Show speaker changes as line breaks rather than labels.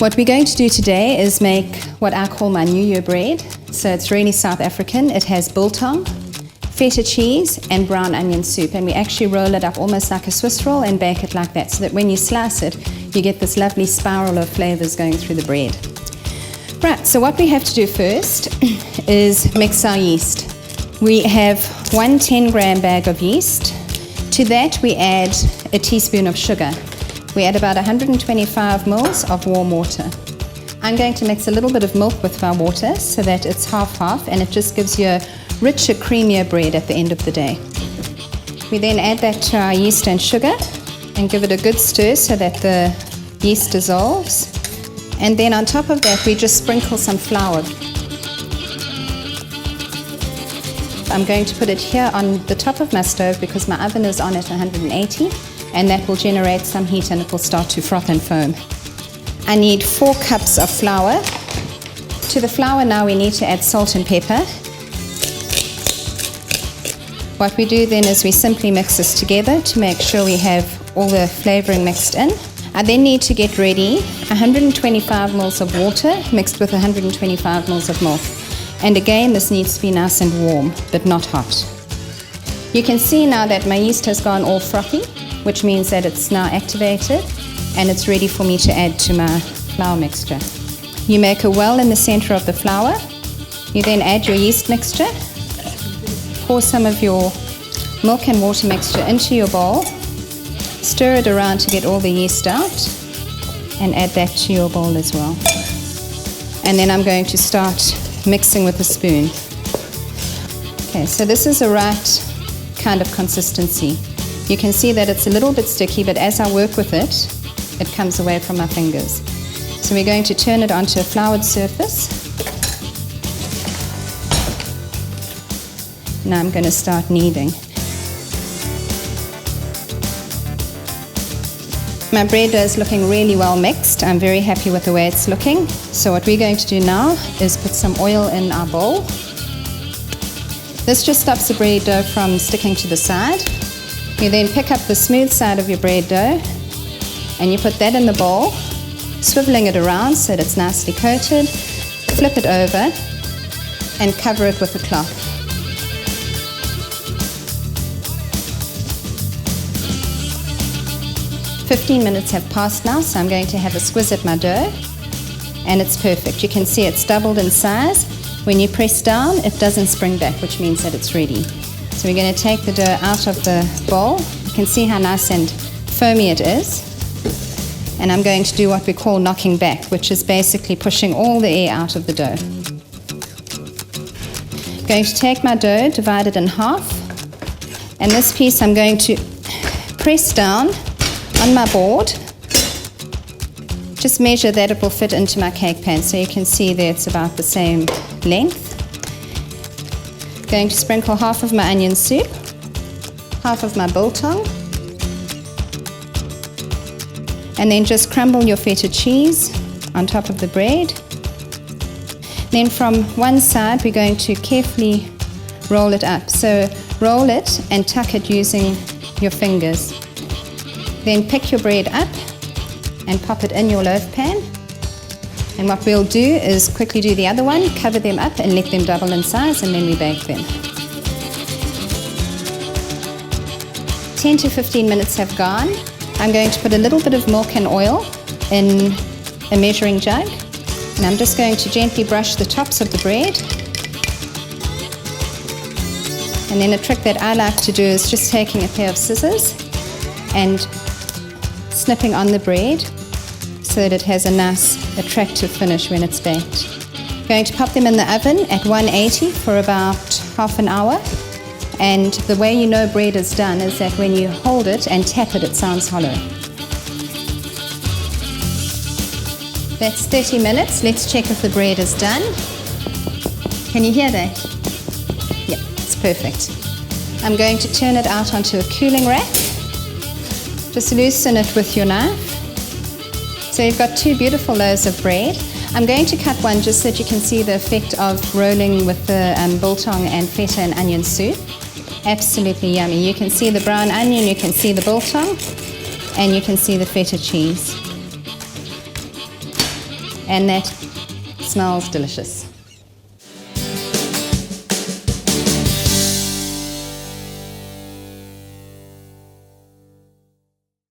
What we're going to do today is make what I call my New Year bread. So it's really South African. It has biltong, feta cheese, and brown onion soup. And we actually roll it up almost like a Swiss roll and bake it like that, so that when you slice it, you get this lovely spiral of flavors going through the bread. Right, so what we have to do first is mix our yeast. We have 1 10-gram bag of yeast. To that we add a teaspoon of sugar. We add about 125 mils of warm water. I'm going to mix a little bit of milk with my water so that it's half-half, and it just gives you a richer, creamier bread at the end of the day. We then add that to our yeast and sugar and give it a good stir so that the yeast dissolves. And then on top of that we just sprinkle some flour. I'm going to put it here on the top of my stove because my oven is on at 180, and that will generate some heat and it will start to froth and foam. I need 4 cups of flour. To the flour now we need to add salt and pepper. What we do then is we simply mix this together to make sure we have all the flavouring mixed in. I then need to get ready 125 mils of water mixed with 125 mils of milk. And again, this needs to be nice and warm, but not hot. You can see now that my yeast has gone all frothy, which means that it's now activated and it's ready for me to add to my flour mixture. You make a well in the center of the flour. You then add your yeast mixture. Pour some of your milk and water mixture into your bowl. Stir it around to get all the yeast out and add that to your bowl as well. And then I'm going to start mixing with a spoon. Okay, so this is the right kind of consistency. You can see that it's a little bit sticky, but as I work with it, it comes away from my fingers. So we're going to turn it onto a floured surface. Now I'm going to start kneading. My bread dough is looking really well mixed. I'm very happy with the way it's looking. So what we're going to do now is put some oil in our bowl. This just stops the bread dough from sticking to the side. You then pick up the smooth side of your bread dough and you put that in the bowl, swiveling it around so that it's nicely coated. Flip it over and cover it with a cloth. "15 minutes have passed now, so I'm going to have a squiz at my dough, and it's perfect. You can see it's doubled in size. When you press down, it doesn't spring back, which means that it's ready. So we're going to take the dough out of the bowl. You can see how nice and foamy it is. And I'm going to do what we call knocking back, which is basically pushing all the air out of the dough. I'm going to take my dough, divide it in half, and this piece I'm going to press down on my board. Just measure that it will fit into my cake pan, so you can see there it's about the same length. Going to sprinkle half of my onion soup, half of my biltong, and then just crumble your feta cheese on top of the bread. Then from one side we're going to carefully roll it up. So roll it and tuck it using your fingers. Then pick your bread up and pop it in your loaf pan. And what we'll do is quickly do the other one, cover them up and let them double in size, and then we bake them. 10 to 15 minutes have gone. I'm going to put a little bit of milk and oil in a measuring jug, and I'm just going to gently brush the tops of the bread. And then a trick that I like to do is just taking a pair of scissors and snipping on the bread so that it has a nice, attractive finish when it's baked. Going to pop them in the oven at 180 for about half an hour. And the way you know bread is done is that when you hold it and tap it, it sounds hollow. That's 30 minutes. Let's check if the bread is done. Can you hear that? Yeah, it's perfect. I'm going to turn it out onto a cooling rack. Just loosen it with your knife. So you've got 2 beautiful loaves of bread. I'm going to cut one just so that you can see the effect of rolling with the biltong and feta and onion soup. Absolutely yummy. You can see the brown onion, you can see the biltong, and you can see the feta cheese. and that smells delicious.